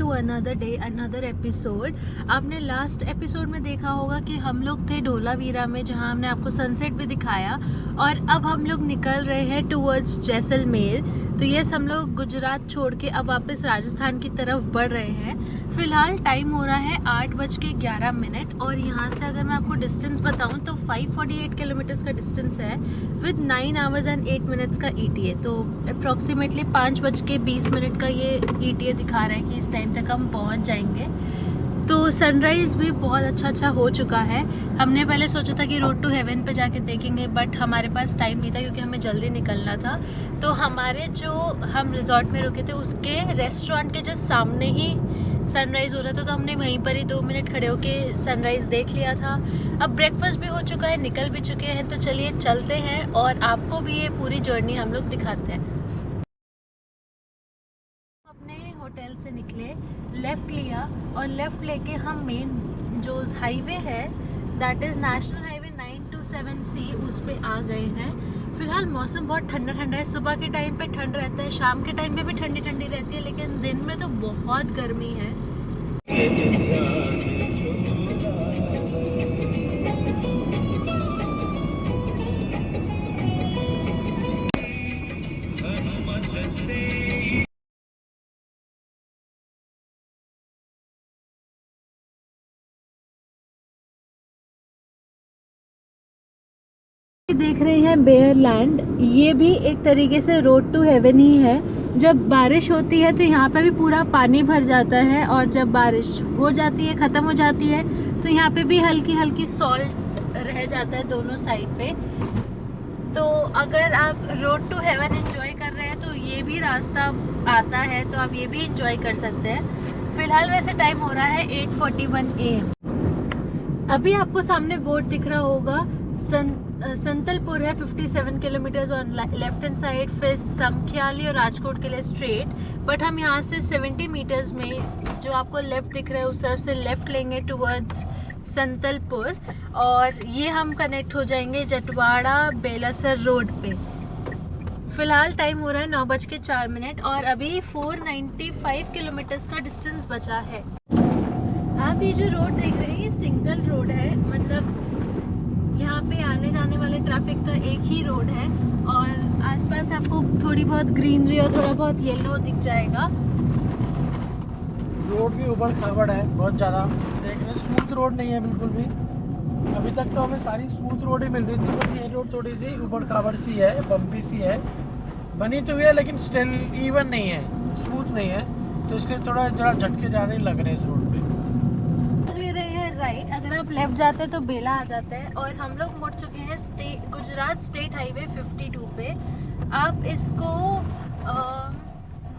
To another day another episode. आपने last episode में देखा होगा कि हम लोग थे धोलावीरा में, जहां हमने आपको सनसेट भी दिखाया, और अब हम लोग निकल रहे हैं टूवर्ड्स जैसलमेर। तो यस, हम लोग गुजरात छोड़ के अब वापस राजस्थान की तरफ बढ़ रहे हैं। फ़िलहाल टाइम हो रहा है 8:11 और यहाँ से अगर मैं आपको डिस्टेंस बताऊँ तो 548 किलोमीटर्स का डिस्टेंस है विद 9 आवर्स एंड 8 मिनट्स का ETA। तो अप्रॉक्सीमेटली 5:20 का ये ETA दिखा रहा है कि इस टाइम तक हम पहुँच जाएंगे। तो सनराइज़ भी बहुत अच्छा हो चुका है। हमने पहले सोचा था कि रोड टू हेवन पे जाके देखेंगे, बट हमारे पास टाइम नहीं था क्योंकि हमें जल्दी निकलना था। तो हमारे जो हम रिजॉर्ट में रुके थे उसके रेस्टोरेंट के जस्ट सामने ही सनराइज़ हो रहा था, तो हमने वहीं पर ही 2 मिनट खड़े होके सनराइज़ देख लिया था। अब ब्रेकफास्ट भी हो चुका है, निकल भी चुके हैं, तो चलिए चलते हैं और आपको भी ये पूरी जर्नी हम लोग दिखाते हैं। अपने होटल से निकले, लेफ़्ट लिया और लेफ़्ट लेके हम मेन जो हाईवे है that is national highway 927C उस पे आ गए हैं। फ़िलहाल मौसम बहुत ठंडा है। सुबह के टाइम पे ठंड रहता है, शाम के टाइम पे भी ठंडी रहती है, लेकिन दिन में तो बहुत गर्मी है। देख रहे हैं बेयर लैंड, ये भी एक तरीके से रोड टू हेवन ही है। जब बारिश होती है तो यहाँ पे भी पूरा पानी भर जाता है, और जब बारिश हो जाती है, ख़त्म हो जाती है, तो यहाँ पे भी हल्की सॉल्ट रह जाता है दोनों साइड पे। तो अगर आप रोड टू हेवन एंजॉय कर रहे हैं तो ये भी रास्ता आता है, तो आप ये भी इंजॉय कर सकते हैं। फ़िलहाल वैसे टाइम हो रहा है 8:41 AM। अभी आपको सामने बोर्ड दिख रहा होगा, संतलपुर है 57 kilometres on left hand side, फिर समख्याली और राजकोट के लिए स्ट्रेट। बट हम यहाँ से 70 मीटर्स में जो आपको लेफ़्ट दिख रहा है उस तरफ से लेफ़्ट लेंगे टुवर्ड्स संतलपुर, और ये हम कनेक्ट हो जाएंगे जटवाड़ा बेलासर रोड पे। फ़िलहाल टाइम हो रहा है 9:04 और अभी 495 किलोमीटर्स का डिस्टेंस बचा है। आप ये जो रोड देख रहे हैं ये सिंगल रोड है, मतलब यहाँ पे आने जाने वाले ट्रैफिक का एक ही रोड है, और आसपास आपको थोड़ी बहुत ग्रीनरी और थोड़ा बहुत येलो दिख जाएगा। रोड भी ऊबड़ खाबड़ है बहुत ज़्यादा, देख रहे स्मूथ रोड नहीं है बिल्कुल भी। अभी तक तो हमें सारी स्मूथ रोड ही मिल रही थी, बट ये रोड थोड़ी सी ऊबड़ खाबड़ सी है, बम्पी सी है, बनी तो हुई है लेकिन स्टिल इवन नहीं है, स्मूथ नहीं है, तो इसलिए थोड़ा झटके ज़्यादा ही लग रहे हैं इस रोड पे। ले रहे हैं राइट, अगर आप लेफ्ट जाते हैं तो बेला आ जाता है, और हम लोग मुड़ चुके हैं गुजरात स्टेट हाईवे 52 पे। आप इसको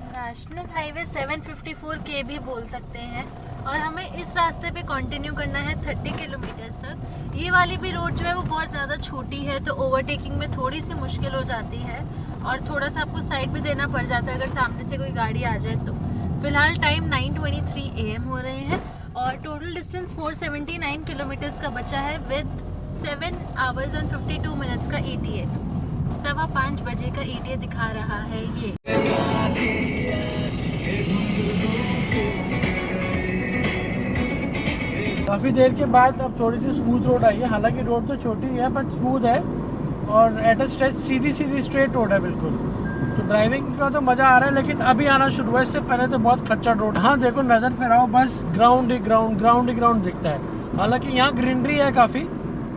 नेशनल हाईवे 754K भी बोल सकते हैं, और हमें इस रास्ते पे कंटिन्यू करना है 30 किलोमीटर्स तक। ये वाली भी रोड जो है वो बहुत ज़्यादा छोटी है, तो ओवरटेकिंग में थोड़ी सी मुश्किल हो जाती है, और थोड़ा सा आपको साइड भी देना पड़ जाता है अगर सामने से कोई गाड़ी आ जाए तो। फ़िलहाल टाइम 9:23 AM हो रहे हैं, और टोटल डिस्टेंस 479 किलोमीटर्स का बचा है विद 7 आवर्स एंड 52 मिनट्स का ETA। 5:15 बजे का ETA दिखा रहा है ये। काफ़ी देर के बाद अब थोड़ी सी स्मूथ रोड आई है, हालांकि रोड तो छोटी है बट स्मूथ है, और at a stretch Sidhi straight road है बिल्कुल। तो ड्राइविंग का तो मज़ा आ रहा है, लेकिन अभी आना शुरू हुआ है, इससे पहले तो बहुत खच्चर रोड। हाँ देखो, नज़र फिराओ, बस ग्राउंड ही ग्राउंड दिखता है। हालांकि यहाँ ग्रीनरी है काफ़ी,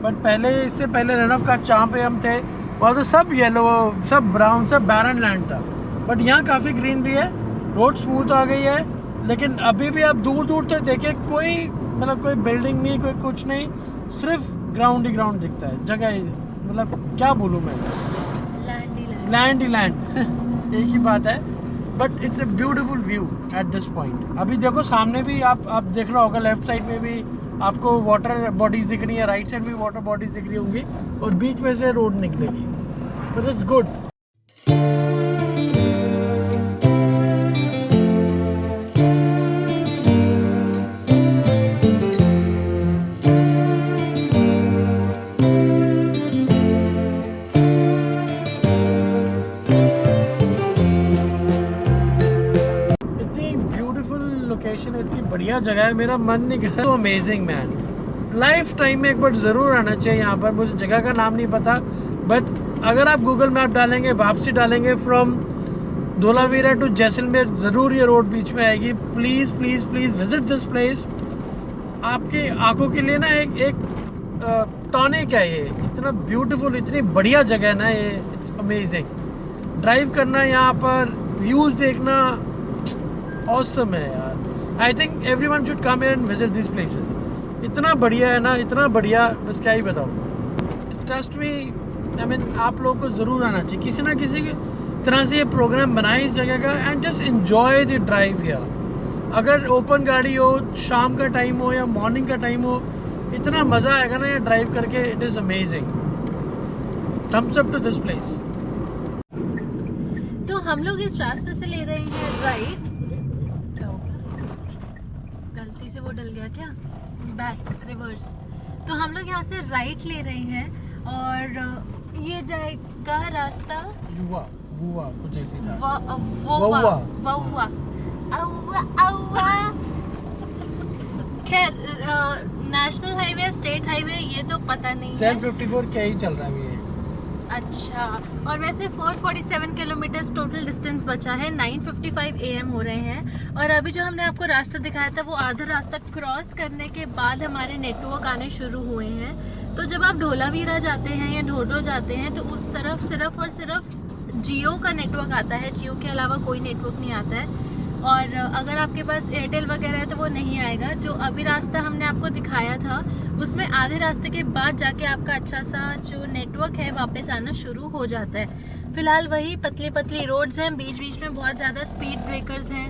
बट इससे पहले रनअप का जहाँ पे हम थे वहाँ तो सब येलो, सब ब्राउन, सब बैरन लैंड था, बट यहाँ काफ़ी ग्रीनरी है, रोड स्मूथ आ गई है। लेकिन अभी भी आप दूर तक देखिए, कोई मतलब कोई बिल्डिंग नहीं, कोई कुछ नहीं, सिर्फ ग्राउंड ही ग्राउंड दिखता है, जगह ही, मतलब क्या बोलूँ मैं, लैंड ही लैंड एक ही बात है, but it's a beautiful view at this point. अभी देखो सामने भी आप देख रहा होगा, लेफ्ट साइड में भी आपको वाटर बॉडीज दिख रही है, राइट साइड में वाटर बॉडीज दिख रही होंगी, और बीच में से रोड निकलेगी, बट इट्स गुड। लोकेशन है, इतनी बढ़िया जगह है, मेरा मन नहीं कर रहा। तो अमेजिंग मैन, लाइफ टाइम में एक बार ज़रूर आना चाहिए यहाँ पर। मुझे जगह का नाम नहीं पता, बट अगर आप गूगल मैप डालेंगे, वापसी डालेंगे फ्रॉम धोलावीरा टू जैसलमेर, ज़रूर ये रोड बीच में आएगी। Please please please visit this place. आपकी आंखों के लिए ना एक टॉनिक है ये। इतना ब्यूटीफुल, इतनी बढ़िया जगह है ना ये, इट्स अमेजिंग। ड्राइव करना, यहाँ पर व्यूज़ देखना ऑसम है यार। I think everyone should come here and visit this places. इतना बढ़िया है ना, इतना बढ़िया, बस क्या ही बताऊँ। ट्रस्ट मी, आई मीन आप लोगों को ज़रूर आना चाहिए। किसी ना किसी तरह से ये प्रोग्राम बनाए इस जगह का, and just enjoy the drive here. अगर ओपन गाड़ी हो, शाम का टाइम हो या मॉर्निंग का टाइम हो, इतना मज़ा आएगा ना ये ड्राइव करके। It is amazing. Thumbs up to this place. तो हम लोग इस रास्ते से ले रहे हैं राइट। गलती से वो डल गया क्या, बैक रिवर्स। तो हम लोग यहाँ से राइट ले रहे हैं और ये जाएगा रास्ता वुआ कुछ ऐसी था। वहुआ। खैर नेशनल हाईवे, स्टेट हाईवे, ये तो पता नहीं है। 754 क्या ही चल रहा है अभी ये। अच्छा, और वैसे 447 किलोमीटर टोटल डिस्टेंस बचा है। 9:55 AM हो रहे हैं। और अभी जो हमने आपको रास्ता दिखाया था, वो आधा रास्ता क्रॉस करने के बाद हमारे नेटवर्क आने शुरू हुए हैं। तो जब आप धोलावीरा जाते हैं या ढोडो जाते हैं, तो उस तरफ सिर्फ और सिर्फ जियो का नेटवर्क आता है। जियो के अलावा कोई नेटवर्क नहीं आता है। और अगर आपके पास एयरटेल वगैरह है तो वो नहीं आएगा। जो अभी रास्ता हमने आपको दिखाया था, उसमें आधे रास्ते के बाद जाके आपका अच्छा सा जो नेटवर्क है वापस आना शुरू हो जाता है। फिलहाल वही पतली पतली रोड्स हैं, बीच बीच में बहुत ज़्यादा स्पीड ब्रेकर्स हैं,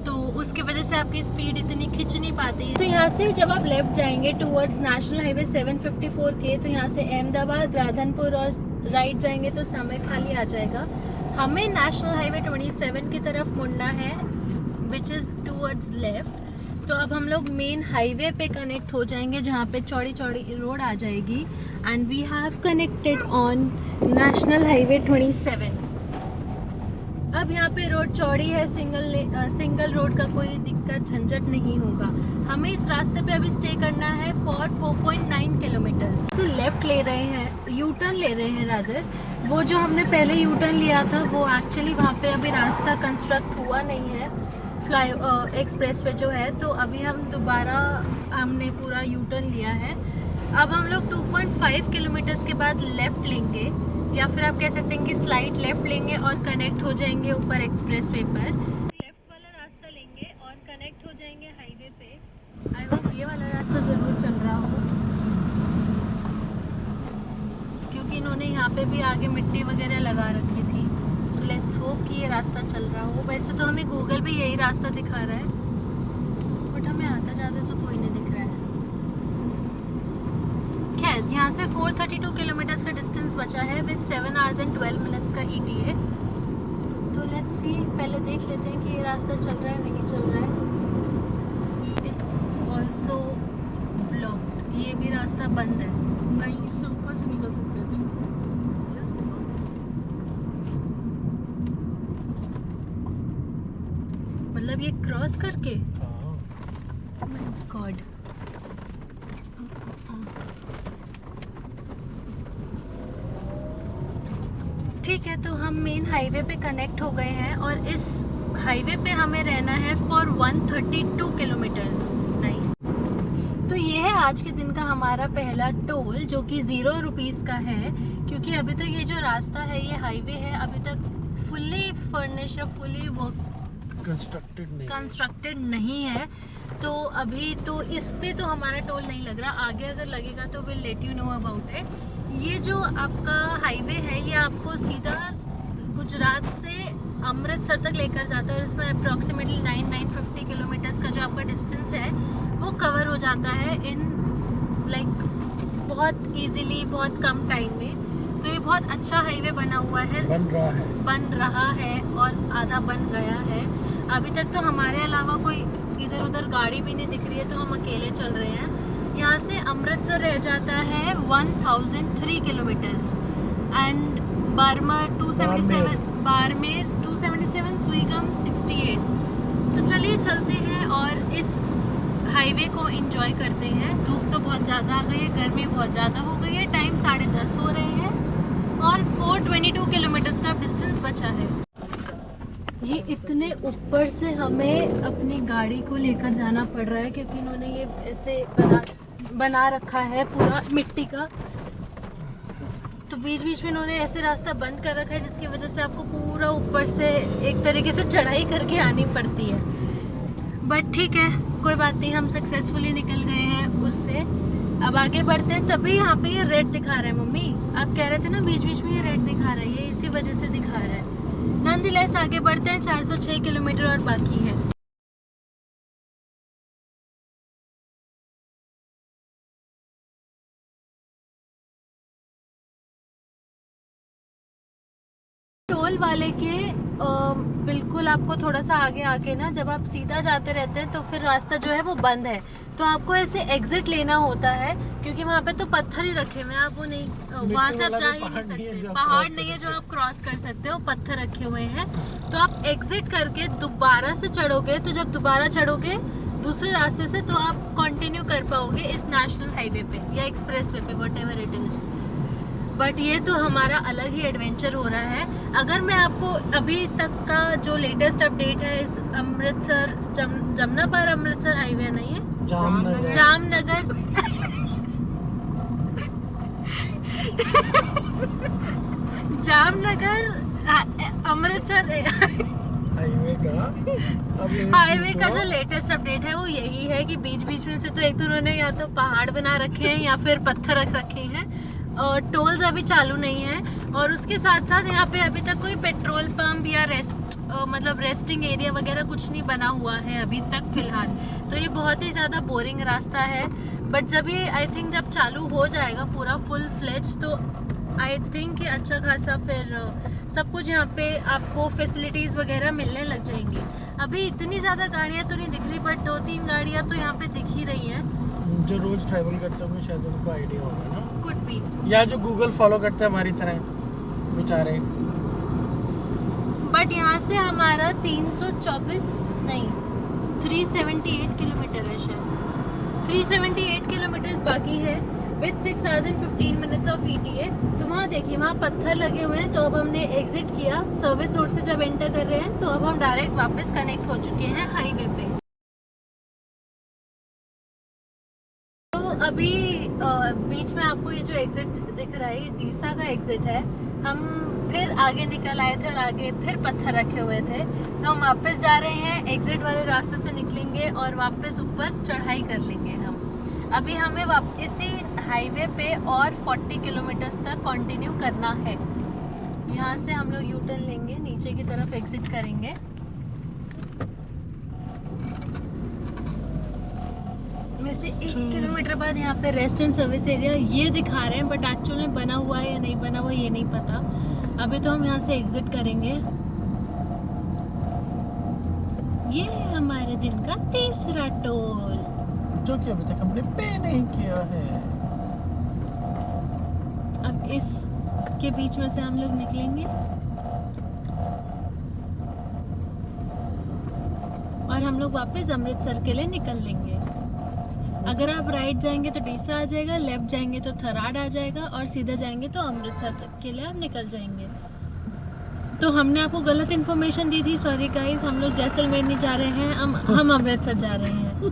तो उसकी वजह से आपकी स्पीड इतनी खिंच नहीं पाती है। तो यहाँ से जब आप लेफ्ट जाएंगे टूवर्ड्स नेशनल हाईवे 754 के, तो यहाँ से अहमदाबाद, राधनपुर और राइट जाएंगे तो समय खाली आ जाएगा। हमें नेशनल हाईवे 27 की तरफ मुड़ना है, विच इज़ टूवर्ड्स लेफ्ट। तो अब हम लोग मेन हाईवे पे कनेक्ट हो जाएंगे, जहाँ पे चौड़ी चौड़ी रोड आ जाएगी। And we have connected on national highway 27। अब यहाँ पे रोड चौड़ी है, सिंगल रोड का कोई दिक्कत झंझट नहीं होगा। हमें इस रास्ते पे अभी स्टे करना है फॉर 4.9 किलोमीटर्स। तो लेफ्ट ले रहे हैं, यू टर्न ले रहे हैं रादर। वो जो हमने पहले यू टर्न लिया था, वो एक्चुअली वहाँ पे अभी रास्ता कंस्ट्रक्ट हुआ नहीं है, फ्लाई एक्सप्रेस वे जो है। तो अभी हम दोबारा हमने पूरा यू टर्न लिया है। अब हम लोग 2.5 किलोमीटर्स के बाद लेफ़्ट लेंगे, या फिर आप कह सकते हैं कि स्लाइड लेफ़्ट लेंगे और कनेक्ट हो जाएंगे ऊपर एक्सप्रेस वे पर। लेफ़्ट वाला रास्ता लेंगे और कनेक्ट हो जाएंगे हाईवे पे। आई होप ये वाला रास्ता ज़रूर चल रहा हो, क्योंकि इन्होंने यहाँ पे भी आगे मिट्टी वगैरह लगा रखी थी। तो लेट्स होप कि ये रास्ता चल रहा हो। वैसे तो हमें गूगल भी यही रास्ता दिखा रहा है, बट हमें आता जाता तो कोई नहीं दिख रहा है। खैर, यहाँ से 432 किलोमीटर्स का डिस्टेंस बचा है विद 7 hours and 12 minutes का ETA। तो लेट्स सी, पहले देख लेते हैं कि ये रास्ता चल रहा है नहीं चल रहा है। इट्स ऑल्सो ब्लॉक्ड, ये भी रास्ता बंद है। नहीं, इससे ऊपर से निकल सकते थे। मतलब ये क्रॉस करके, माय गॉड। ठीक है, तो हम मेन हाईवे पे कनेक्ट हो गए हैं और इस हाईवे पे हमें रहना है फॉर 132 किलोमीटर्स। नाइस। तो ये है आज के दिन का हमारा पहला टोल, जो कि 0 रुपीज़ का है, क्योंकि अभी तक ये जो रास्ता है, ये हाईवे है, अभी तक फुल्ली फर्निश या फुल्ली वर्क कंस्ट्रक्टेड नहीं है। तो अभी तो इस पे तो हमारा टोल नहीं लग रहा, आगे अगर लगेगा तो will let you know about it. ये जो आपका हाईवे है, ये आपको सीधा गुजरात से अमृतसर तक लेकर जाता है और इसमें अप्रॉक्सीमेटली 950 किलोमीटर्स का जो आपका डिस्टेंस है वो कवर हो जाता है इन लाइक बहुत इजीली, बहुत कम टाइम में। तो ये बहुत अच्छा हाईवे बना हुआ है, बन रहा है और आधा बन गया है। अभी तक तो हमारे अलावा कोई इधर उधर गाड़ी भी नहीं दिख रही है, तो हम अकेले चल रहे हैं। यहाँ से अमृतसर रह जाता है 1003 किलोमीटर्स एंड बारमेर 277, स्वीगम 68। तो चलिए चलिए चलते हैं और इस हाईवे को एंजॉय करते हैं। धूप तो बहुत ज़्यादा आ गई है, गर्मी बहुत ज़्यादा हो गई है, टाइम 10:30 हो रहे हैं और 422 किलोमीटर्स का डिस्टेंस बचा है। ये इतने ऊपर से हमें अपनी गाड़ी को लेकर जाना पड़ रहा है क्योंकि इन्होंने ये ऐसे बना रखा है पूरा मिट्टी का, तो बीच बीच में इन्होंने ऐसे रास्ता बंद कर रखा है जिसकी वजह से आपको पूरा ऊपर से एक तरीके से चढ़ाई करके आनी पड़ती है। बट ठीक है, कोई बात नहीं, हम सक्सेसफुली निकल गए हैं उससे। अब आगे बढ़ते हैं। तभी यहाँ पे ये रेड दिखा रहा है। मम्मी आप कह रहे थे ना बीच बीच में ये रेड दिखा रहा है, ये इसी वजह से दिखा रहा है। नॉनदलेस आगे बढ़ते हैं, 406 किलोमीटर और बाकी है। टोल वाले के बिल्कुल आपको थोड़ा सा आगे आके ना, जब आप सीधा जाते रहते हैं तो फिर रास्ता जो है वो बंद है, तो आपको ऐसे एग्जिट लेना होता है क्योंकि वहाँ पे तो पत्थर ही रखे हुए हैं, आप वो नहीं वहाँ से आप जा ही नहीं सकते। पहाड़ नहीं है जो आप क्रॉस कर सकते हो, पत्थर रखे हुए हैं। तो आप एग्जिट करके दोबारा से चढ़ोगे, तो जब दोबारा चढ़ोगे दूसरे रास्ते से तो आप कंटिन्यू कर पाओगे इस नेशनल हाईवे पे या एक्सप्रेस वे पे, व्हाटएवर इट इज। बट ये तो हमारा अलग ही एडवेंचर हो रहा है। अगर मैं आपको अभी तक का जो लेटेस्ट अपडेट है इस अमृतसर जमुना पार अमृतसर हाईवे नहीं है, जामनगर जामनगर अमृतसर हाईवे का जो लेटेस्ट अपडेट है वो यही है कि बीच बीच में से तो एक तो उन्होंने या तो पहाड़ बना रखे हैं या फिर पत्थर रख रखे हैं, और टोल्स अभी चालू नहीं है। और उसके साथ साथ यहाँ पे अभी तक कोई पेट्रोल पंप या मतलब रेस्टिंग एरिया वगैरह कुछ नहीं बना हुआ है अभी तक फिलहाल। तो ये बहुत ही ज़्यादा बोरिंग रास्ता है। बट जब ये आई थिंक जब चालू हो जाएगा पूरा फुल फ्लेज, तो आई थिंक कि अच्छा खासा फिर सब कुछ यहाँ पे आपको फैसिलिटीज़ वगैरह मिलने लग जाएंगी। अभी इतनी ज़्यादा गाड़ियाँ तो नहीं दिख रही, बट 2-3 गाड़ियाँ तो यहाँ पे दिख ही रही हैं। जो रोज ट्रैवल करते होंगे शायद उनको आइडिया होगा ना, कुड बी, या जो गूगल फॉलो करते हैं हमारी तरह बेचारे। बट यहाँ से हमारा 378 किलोमीटर है, शायद 378 किलोमीटर बाकी है with 6 hours and 15 minutes of ETA। तो वहाँ देखिए वहाँ पत्थर लगे हुए हैं। तो अब हमने एग्जिट किया, सर्विस रोड से जब एंटर कर रहे हैं तो अब हम डायरेक्ट वापस कनेक्ट हो चुके हैं हाईवे पे। अभी बीच में आपको ये जो एग्जिट दिख रहा है ये दीसा का एग्जिट है। हम फिर आगे निकल आए थे और आगे फिर पत्थर रखे हुए थे, तो हम वापस जा रहे हैं, एग्जिट वाले रास्ते से निकलेंगे और वापस ऊपर चढ़ाई कर लेंगे हम। अभी हमें इसी हाईवे पे और 40 किलोमीटर्स तक कंटिन्यू करना है। यहाँ से हम लोग यू टर्न लेंगे, नीचे की तरफ एग्जिट करेंगे। वैसे 1 किलोमीटर बाद यहाँ पे रेस्ट एंड सर्विस एरिया ये दिखा रहे हैं, बट एक्चुअल में बना हुआ है या नहीं बना हुआ ये नहीं पता। अभी तो हम यहाँ से एग्जिट करेंगे। ये हमारे दिन का तीसरा टोल, जो कि अभी तक हमने पे नहीं किया है। अब इस के बीच में से हम लोग निकलेंगे और हम लोग वापस अमृतसर के लिए निकल लेंगे। अगर आप राइट जाएंगे तो डीसा आ जाएगा, लेफ्ट जाएंगे तो थराड आ जाएगा और सीधा जाएंगे तो अमृतसर के लिए आप निकल जाएंगे। तो हमने आपको गलत इन्फॉर्मेशन दी थी, सॉरी गाइस। हम लोग जैसलमेर नहीं जा रहे हैं, हम अमृतसर जा रहे हैं।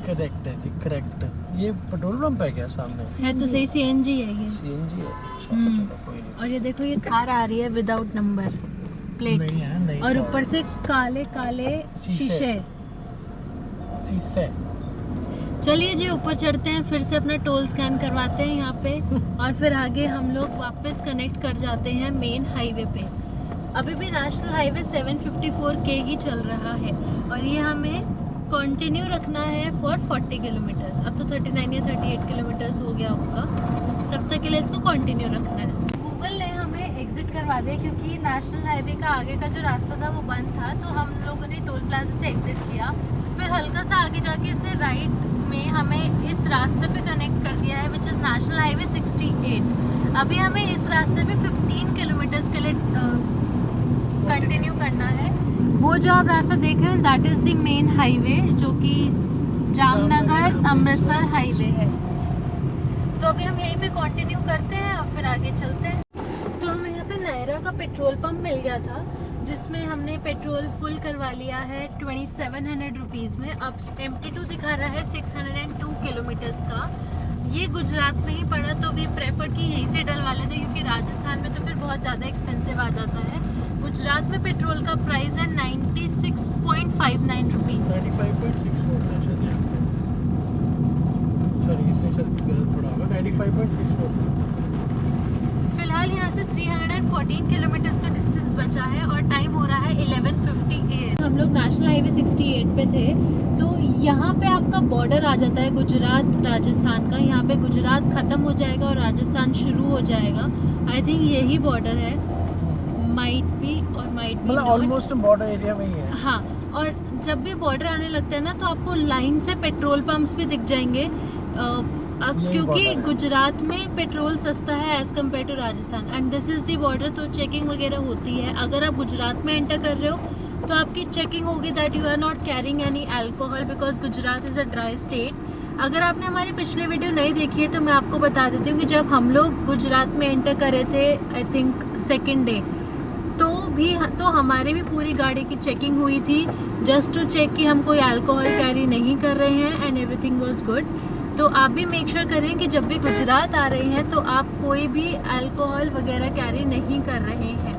करेक्ट है, करेक्ट। ये पेट्रोल पंप है क्या सामने? है तो सही, CNG है ये। CNG है। चलो कोई नहीं। और ये देखो ये थार आ रही है विदाउट नंबर प्लेट, नहीं है, नहीं और ऊपर से काले काले शीशे। चलिए जी ऊपर चढ़ते हैं, फिर से अपना टोल स्कैन करवाते हैं यहाँ पे और फिर आगे हम लोग वापस कनेक्ट कर जाते हैं मेन हाईवे पे। अभी भी नेशनल हाईवे 754K ही चल रहा है और ये हमें कंटिन्यू रखना है फॉर 40 किलोमीटर्स। अब तो 39 या 38 किलोमीटर्स हो गया होगा, तब तक के लिए इसको कंटिन्यू रखना है। गूगल ने हमें एग्जिट करवा दिया क्योंकि नेशनल हाईवे का आगे का जो रास्ता था वो बंद था, तो हम लोगों ने टोल प्लाजा से एग्जिट किया। फिर हल्का सा आगे जाके इसने राइट में हमें इस रास्ते पे कनेक्ट कर दिया है विच इज़ नेशनल हाईवे 68। अभी हमें इस रास्ते पे 15 किलोमीटर्स के लिए कंटिन्यू करना है। वो वो जो आप रास्ता देख रहे हैं that is the main highway जो कि जामनगर अमृतसर हाईवे है। तो अभी हम यहीं पे कंटिन्यू करते हैं और फिर आगे चलते हैं। तो हमें यहाँ पे नायरा का पेट्रोल पंप मिल गया था जिसमें हमने पेट्रोल फुल करवा लिया है 2700 रुपीज़ में। अब MT2 दिखा रहा है 602 किलोमीटर्स का। ये गुजरात में ही पड़ा तो भी प्रेफर कि यहीं से डलवा लेते क्योंकि राजस्थान में तो फिर बहुत ज़्यादा एक्सपेंसिव आ जाता है। गुजरात में पेट्रोल का प्राइस है 96.59 रुपीज़। 95.64 था शायद यहाँ पे। सॉरी इसने शायद गलत पड़ा होगा, 95.64 था। फिलहाल यहाँ से 314 किलोमीटर्स का डिस्टेंस बचा है और टाइम हो रहा है 11:50 AM। हम लोग नेशनल हाईवे 68 पे थे तो यहाँ पे आपका बॉर्डर आ जाता है गुजरात राजस्थान का। यहाँ पे गुजरात ख़त्म हो जाएगा और राजस्थान शुरू हो जाएगा। आई थिंक यही बॉर्डर है, माइट बी और माइट बी मतलब ऑलमोस्ट बॉर्डर एरिया में ही है। हाँ, और जब भी बॉर्डर आने लगता है ना तो आपको लाइन से पेट्रोल पंप्स भी दिख जाएंगे क्योंकि गुजरात में पेट्रोल सस्ता है as compare to Rajasthan and this is the border. तो चेकिंग वगैरह होती है। अगर आप गुजरात में एंटर कर रहे हो तो आपकी चेकिंग होगी that you are not carrying any alcohol because Gujarat is a dry state. अगर आपने हमारी पिछले वीडियो नहीं देखी है तो मैं आपको बता देती हूँ कि जब हम लोग गुजरात में एंटर करे थे आई थिंक सेकेंड डे तो हमारे भी पूरी गाड़ी की चेकिंग हुई थी जस्ट टू चेक कि हम कोई अल्कोहल कैरी नहीं कर रहे हैं एंड एवरीथिंग वाज गुड। तो आप भी मेक श्योर करें कि जब भी गुजरात आ रहे हैं तो आप कोई भी अल्कोहल वगैरह कैरी नहीं कर रहे हैं।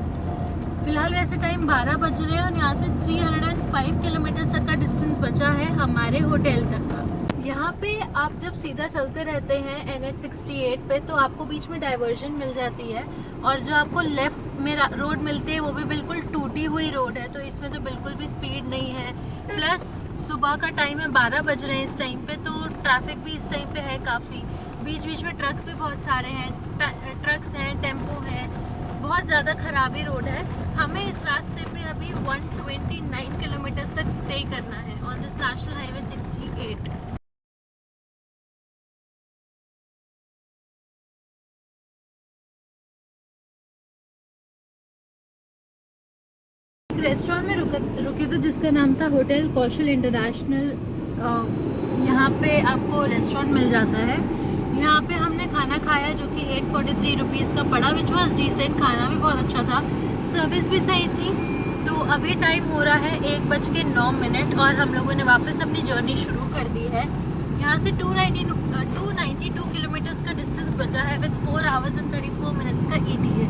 फिलहाल वैसे टाइम 12 बज रहे हैं और यहाँ से 305 किलोमीटर्स तक का डिस्टेंस बचा है हमारे होटल तक का। यहाँ पे आप जब सीधा चलते रहते हैं NH 68 पे तो आपको बीच में डाइवर्जन मिल जाती है और जो आपको लेफ्ट में रोड मिलती है वो भी बिल्कुल टूटी हुई रोड है। तो इसमें तो बिल्कुल भी स्पीड नहीं है। प्लस सुबह का टाइम है, 12 बज रहे हैं इस टाइम पे, तो ट्रैफिक भी इस टाइम पे है काफ़ी। बीच बीच में ट्रक्स भी बहुत सारे हैं, ट्रक्स हैं, टेम्पो हैं, बहुत ज़्यादा ख़राबी रोड है। हमें इस रास्ते पे अभी 129 किलोमीटर्स तक स्टे करना है on this national highway 68। Restaurant में रुके थे जिसका नाम था होटल कौशल इंटरनेशनल। यहाँ पे आपको रेस्टोरेंट मिल जाता है। यहाँ पे हमने खाना खाया जो कि 843 रुपीज़ का पड़ा विच वॉज डिसेंट। खाना भी बहुत अच्छा था, सर्विस भी सही थी। तो अभी टाइम हो रहा है 1:09 और हम लोगों ने वापस अपनी जर्नी शुरू कर दी है। यहाँ से 292 किलोमीटर्स का डिस्टेंस बचा है विद 4 hours and 34 minutes का ETA।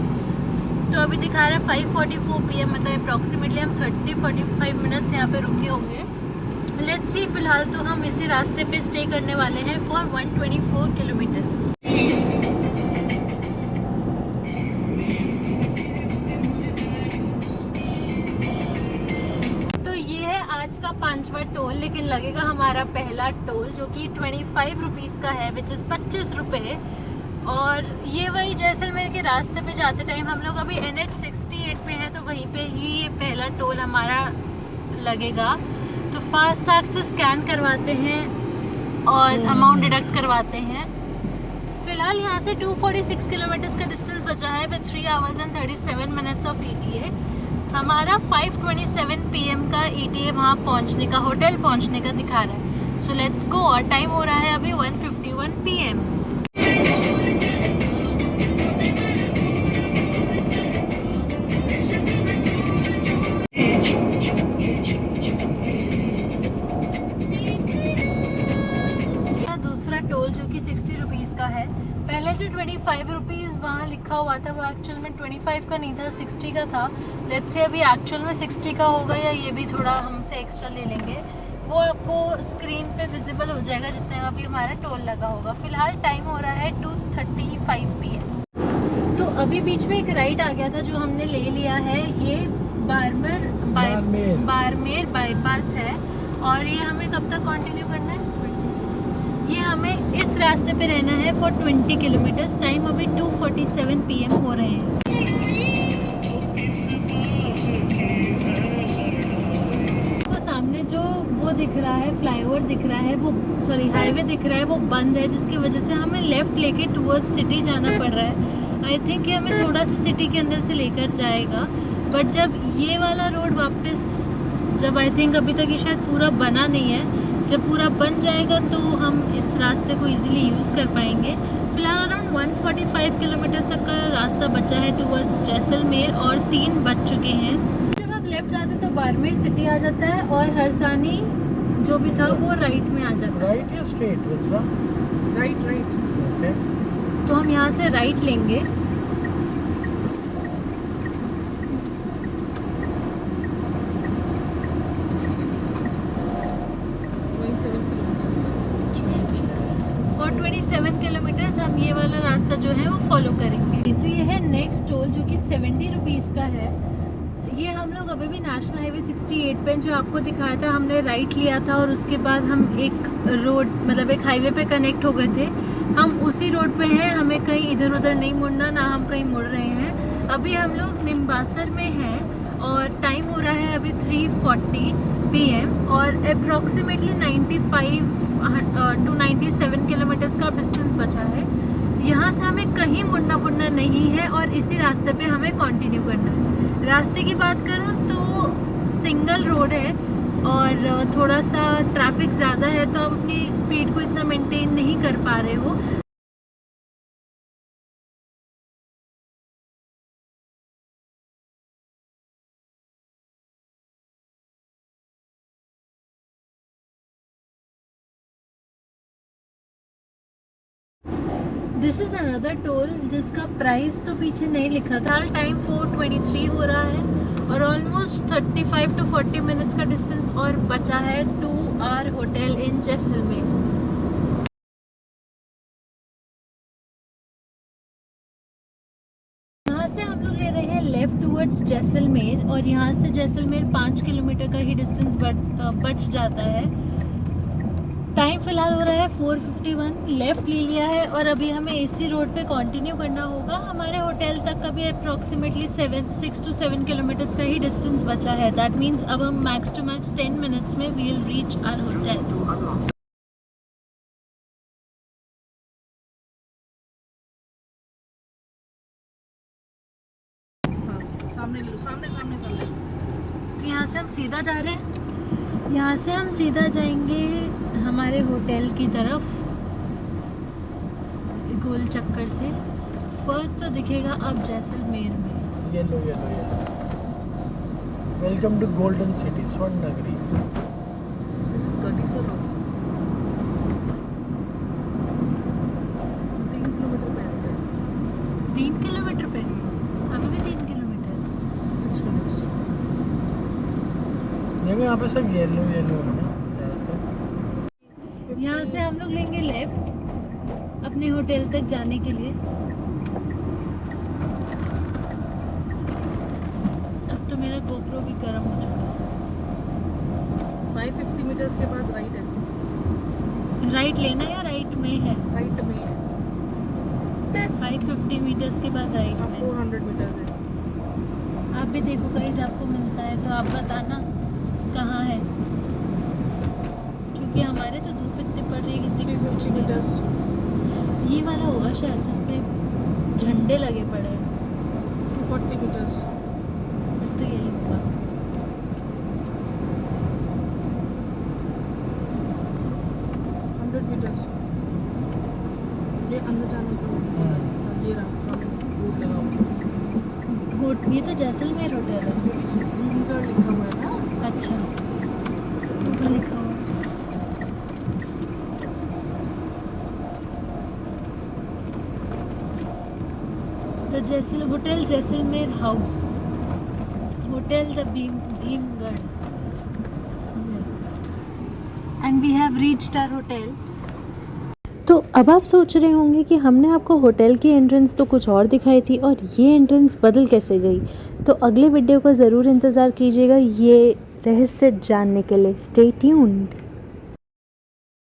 तो अभी दिखा रहा है 5:44 PM, मतलब अप्रॉक्सीमेटली हम 30-45 मिनट्स यहाँ पे रुके होंगे। लेट्स सी, फिलहाल तो हम इसी रास्ते पे स्टे करने वाले हैं फॉर 124 किलोमीटर्स। तो ये है आज का 5वां टोल, लेकिन लगेगा हमारा पहला टोल जो कि 25 रुपीज़ का है विच इज़ 25 रुपये। और ये वही जैसलमेर के रास्ते पे जाते टाइम हम लोग अभी NH 68 पे हैं तो वहीं पे ही ये पहला टोल हमारा लगेगा। तो फास्ट टैग से स्कैन करवाते हैं और अमाउंट डिडक्ट करवाते हैं। फिलहाल यहाँ से 246 किलोमीटर्स का डिस्टेंस बचा है with 3 hours and 37 minutes of ETA। हमारा 5:27 PM का ETA वहाँ पहुँचने का, होटल पहुँचने का दिखा रहा है। So let's go. और टाइम हो रहा है अभी 1:51 PM। दूसरा टोल जो कि 60 रुपीज़ का है। पहले जो 25 रुपीज़ वहाँ लिखा हुआ था वो एक्चुअल में 25 का नहीं था, 60 का था। लेट्स से अभी एक्चुअल में 60 का होगा या ये भी थोड़ा हमसे एक्स्ट्रा ले लेंगे, वो आपको स्क्रीन पे विजिबल हो जाएगा जितने का भी हमारा टोल लगा होगा। फिलहाल टाइम हो रहा है 2:35 PM। तो अभी बीच में एक राइड आ गया था जो हमने ले लिया है। ये बारमेर बाईपास है और ये हमें कब तक कंटिन्यू करना है? ये हमें इस रास्ते पे रहना है फॉर 20 किलोमीटर्स। टाइम अभी 2:47 PM हो रहे हैं। तो सामने जो वो दिख रहा है, फ्लाईओवर दिख रहा है, वो सॉरी हाईवे दिख रहा है, वो बंद है जिसकी वजह से हमें लेफ़्ट लेके टूवर्ड्स सिटी जाना पड़ रहा है। आई थिंक ये हमें थोड़ा सा सिटी के अंदर से लेकर जाएगा, बट जब ये वाला रोड वापस जब आई थिंक अभी तक ये शायद पूरा बना नहीं है, जब पूरा बन जाएगा तो हम इस रास्ते को इजीली यूज़ कर पाएंगे। फिलहाल अराउंड 145 किलोमीटर तक का रास्ता बचा है टुवर्ड्स जैसलमेर और 3 बज चुके हैं। जब आप लेफ्ट जाते तो बाड़मेर सिटी आ जाता है और हरसानी जो भी था वो राइट में आ जाता है। राइट या स्ट्रेट? Right right. ओके, तो हम यहाँ से राइट लेंगे। 27 किलोमीटर्स हम ये वाला रास्ता जो है वो फॉलो करेंगे। तो ये है नेक्स्ट टोल जो कि 70 रुपीज़ का है। ये हम लोग अभी भी नेशनल हाईवे 68 पे जो आपको दिखाया था, हमने राइट लिया था और उसके बाद हम एक रोड मतलब एक हाईवे पे कनेक्ट हो गए थे। हम उसी रोड पे हैं, हमें कहीं इधर उधर नहीं मुड़ना, ना हम कहीं मुड़ रहे हैं। अभी हम लोग निम्बासर में हैं और टाइम हो रहा है अभी 3:40 PM और अप्रॉक्सीमेटली 95 to 97 किलोमीटर्स का डिस्टेंस बचा है। यहाँ से हमें कहीं मुड़ना नहीं है और इसी रास्ते पे हमें कंटिन्यू करना है। रास्ते की बात करूँ तो सिंगल रोड है और थोड़ा सा ट्रैफिक ज़्यादा है, तो आप अपनी स्पीड को इतना मेंटेन नहीं कर पा रहे हो। दिस इज़ अनदर टोल जिसका प्राइस तो पीछे नहीं लिखा था। टाइम 4:23 हो रहा है और ऑलमोस्ट 35 to 40 मिनट्स का डिस्टेंस और बचा है to our hotel in Jaisalmer. यहाँ से हम लोग ले रहे हैं लेफ्ट टूवर्ड्स जैसलमेर और यहाँ से जैसलमेर 5 किलोमीटर का ही डिस्टेंस बच जाता है। टाइम फिलहाल हो रहा है 4:51। लेफ़्ट ले लिया है और अभी हमें इसी रोड पे कंटिन्यू करना होगा। हमारे होटल तक का भी अप्रॉक्सीमेटली 6 to 7 किलोमीटर्स का ही डिस्टेंस बचा है। दैट मीन्स अब हम मैक्स टू मैक्स 10 मिनट्स में we will reach our hotel. सामने ले लो, सामने सामने सामने। तो यहाँ से हम सीधा जा रहे हैं। यहाँ से हम सीधा जाएंगे हमारे होटल की तरफ गोल चक्कर से। फर्क तो दिखेगा अब जैसलमेर में। Yellow yellow yellow. Welcome to golden city, स्वर्ण नगरी। This is Gadisar road. 3 kilometre पे है। 3 किलोमीटर पे? अभी भी 3 किलोमीटर। 6 मिनट्स। देखो यहाँ पे सब येलो येलो है ना। यहाँ से हम लोग लेंगे लेफ्ट अपने होटल तक जाने के लिए। अब तो मेरा गोप्रो भी गर्म हो चुका है। 550 मीटर्स के बाद राइट है। राइट लेना या राइट में है? राइट में है। 550 मीटर्स के बाद राइट अब में। 400 मीटर्स है। आप भी देखो गाइस, आपको मिलता है तो आप बताना कहाँ है, क्योंकि हमारे तो धूप इतनी पड़ रही है कि 350 मीटर्स। ये वाला होगा शायद जिसपे झंडे लगे पड़े हैं। 240 मीटर्स। फिर तो यही होगा। मीटर्स। ये अंदर जाने को ये रहा सामने बोर्ड लगा हुआ। ये तो जैसलमेर होटल है। इधर लिखा हुआ है ना। अच्छा, ऊपर लिखा हुआ। तो hotel Jaisalmer house, hotel the Bhimgarh, and we have reached our hotel. तो अब आप सोच रहे होंगे कि हमने आपको होटल की एंट्रेंस तो कुछ और दिखाई थी और ये एंट्रेंस बदल कैसे गई। तो अगले वीडियो का ज़रूर इंतज़ार कीजिएगा ये रहस्य जानने के लिए। Stay tuned.